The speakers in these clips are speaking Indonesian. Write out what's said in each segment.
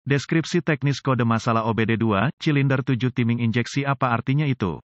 Deskripsi teknis kode masalah OBD2, silinder 7 timing injeksi apa artinya itu?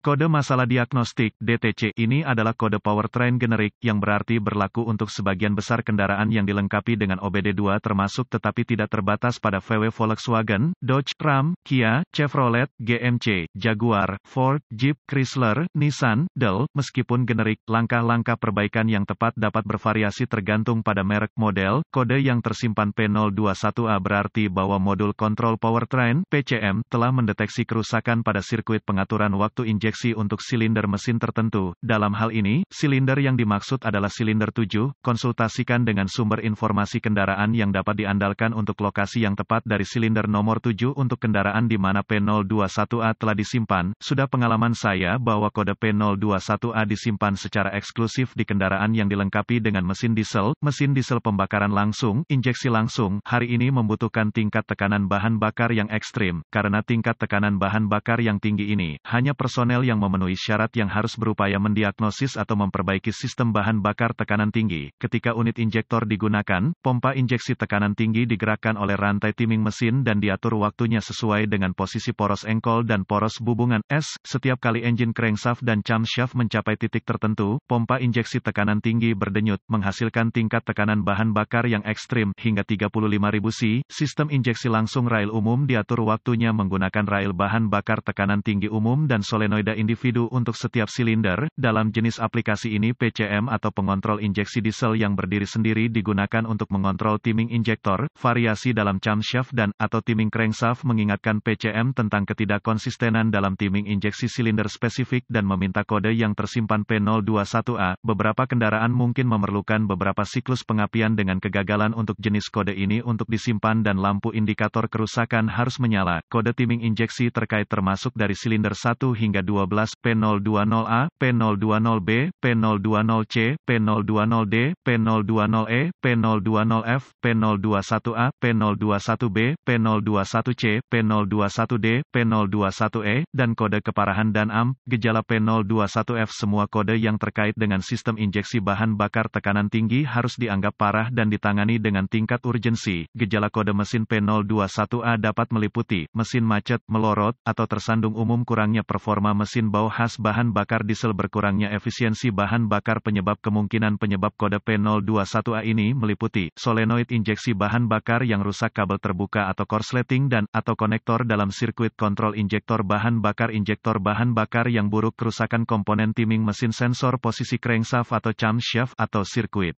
Kode masalah diagnostik, DTC, ini adalah kode powertrain generik, yang berarti berlaku untuk sebagian besar kendaraan yang dilengkapi dengan OBD2 termasuk tetapi tidak terbatas pada VW Volkswagen, Dodge, Ram, Kia, Chevrolet, GMC, Jaguar, Ford, Jeep, Chrysler, Nissan, Dell. Meskipun generik, langkah-langkah perbaikan yang tepat dapat bervariasi tergantung pada merek model. Kode yang tersimpan P021A berarti bahwa modul kontrol powertrain, PCM, telah mendeteksi kerusakan pada sirkuit pengaturan waktu injeksi untuk silinder mesin tertentu. Dalam hal ini, silinder yang dimaksud adalah silinder 7. Konsultasikan dengan sumber informasi kendaraan yang dapat diandalkan untuk lokasi yang tepat dari silinder nomor 7 untuk kendaraan di mana P021A telah disimpan. Sudah pengalaman saya bahwa kode P021A disimpan secara eksklusif di kendaraan yang dilengkapi dengan mesin diesel pembakaran langsung, injeksi langsung. Hari ini membutuhkan tingkat tekanan bahan bakar yang ekstrim. Karena tingkat tekanan bahan bakar yang tinggi ini, hanya personel yang memenuhi syarat yang harus berupaya mendiagnosis atau memperbaiki sistem bahan bakar tekanan tinggi. Ketika unit injektor digunakan, pompa injeksi tekanan tinggi digerakkan oleh rantai timing mesin dan diatur waktunya sesuai dengan posisi poros engkol dan poros bubungan S. Setiap kali engine crankshaft dan camshaft mencapai titik tertentu, pompa injeksi tekanan tinggi berdenyut, menghasilkan tingkat tekanan bahan bakar yang ekstrim, hingga 35.000 C. Sistem injeksi langsung rail umum diatur waktunya menggunakan rail bahan bakar tekanan tinggi umum dan solenoida individu untuk setiap silinder. Dalam jenis aplikasi ini PCM atau pengontrol injeksi diesel yang berdiri sendiri digunakan untuk mengontrol timing injektor. Variasi dalam camshaft dan atau timing crankshaft mengingatkan PCM tentang ketidakkonsistenan dalam timing injeksi silinder spesifik dan meminta kode yang tersimpan P021A. Beberapa kendaraan mungkin memerlukan beberapa siklus pengapian dengan kegagalan untuk jenis kode ini untuk disimpan dan lampu indikator kerusakan harus menyala. Kode timing injeksi terkait termasuk dari silinder 1 hingga 12, P020A, P020B, P020C, P020D, P020E, P020F, P021A, P021B, P021C, P021D, P021E, dan kode keparahan dan AMP. Gejala P021F. Semua kode yang terkait dengan sistem injeksi bahan bakar tekanan tinggi harus dianggap parah dan ditangani dengan tingkat urgensi. Gejala kode mesin P021A dapat meliputi mesin macet, melorot, atau tersandung umum, kurangnya performa mesin, bau khas bahan bakar diesel, berkurangnya efisiensi bahan bakar. Kemungkinan penyebab kode P021A ini meliputi solenoid injeksi bahan bakar yang rusak, kabel terbuka atau korsleting dan atau konektor dalam sirkuit kontrol injektor bahan bakar yang buruk, kerusakan komponen timing mesin, sensor posisi crankshaft atau camshaft atau sirkuit.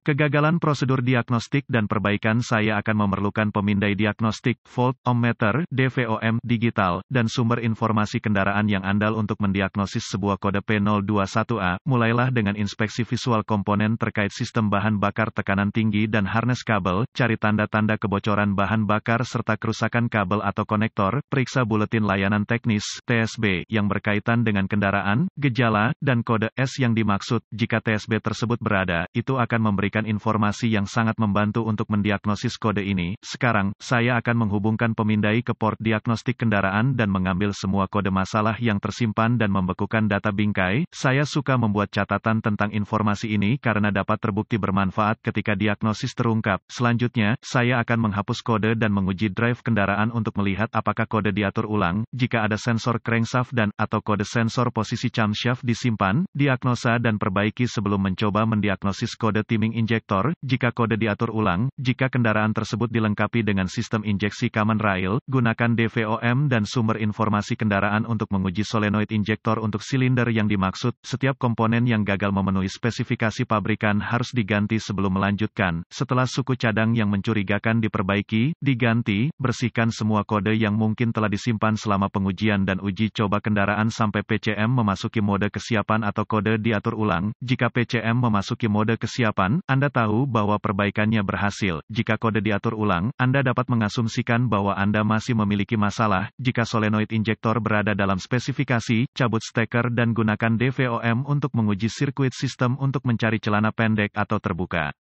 Kegagalan prosedur diagnostik dan perbaikan. Saya akan memerlukan pemindai diagnostik, volt, ohmmeter, DVOM, digital, dan sumber informasi kendaraan yang andal untuk mendiagnosis sebuah kode P021A. Mulailah dengan inspeksi visual komponen terkait sistem bahan bakar tekanan tinggi dan harness kabel, cari tanda-tanda kebocoran bahan bakar serta kerusakan kabel atau konektor, periksa buletin layanan teknis, TSB, yang berkaitan dengan kendaraan, gejala, dan kode S yang dimaksud. Jika TSB tersebut berada, itu akan memberikan informasi yang sangat membantu untuk mendiagnosis kode ini. Sekarang, saya akan menghubungkan pemindai ke port diagnostik kendaraan dan mengambil semua kode masalah yang tersimpan dan membekukan data bingkai. Saya suka membuat catatan tentang informasi ini karena dapat terbukti bermanfaat ketika diagnosis terungkap. Selanjutnya, saya akan menghapus kode dan menguji drive kendaraan untuk melihat apakah kode diatur ulang. Jika ada sensor crankshaft dan atau kode sensor posisi camshaft disimpan, diagnosa dan perbaiki sebelum mencoba mendiagnosis kode timing injektor. Jika kode diatur ulang, jika kendaraan tersebut dilengkapi dengan sistem injeksi common rail, gunakan DVOM dan sumber informasi kendaraan untuk menguji solenoid injektor untuk silinder yang dimaksud. Setiap komponen yang gagal memenuhi spesifikasi pabrikan harus diganti sebelum melanjutkan. Setelah suku cadang yang mencurigakan diperbaiki, diganti, bersihkan semua kode yang mungkin telah disimpan selama pengujian dan uji coba kendaraan sampai PCM memasuki mode kesiapan atau kode diatur ulang. Jika PCM memasuki mode kesiapan, Anda tahu bahwa perbaikannya berhasil. Jika kode diatur ulang, Anda dapat mengasumsikan bahwa Anda masih memiliki masalah. Jika solenoid injektor berada dalam spesifikasi, cabut steker dan gunakan DVOM untuk menguji sirkuit sistem untuk mencari celana pendek atau terbuka.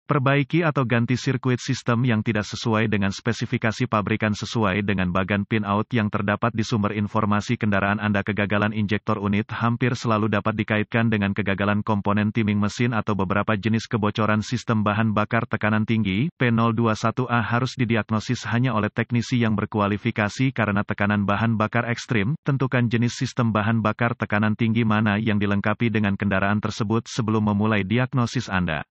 Perbaiki atau ganti sirkuit sistem yang tidak sesuai dengan spesifikasi pabrikan sesuai dengan bagan pinout yang terdapat di sumber informasi kendaraan Anda. Kegagalan injektor unit hampir selalu dapat dikaitkan dengan kegagalan komponen timing mesin atau beberapa jenis kebocoran sistem bahan bakar tekanan tinggi. P021A harus didiagnosis hanya oleh teknisi yang berkualifikasi karena tekanan bahan bakar ekstrim. Tentukan jenis sistem bahan bakar tekanan tinggi mana yang dilengkapi dengan kendaraan tersebut sebelum memulai diagnosis Anda.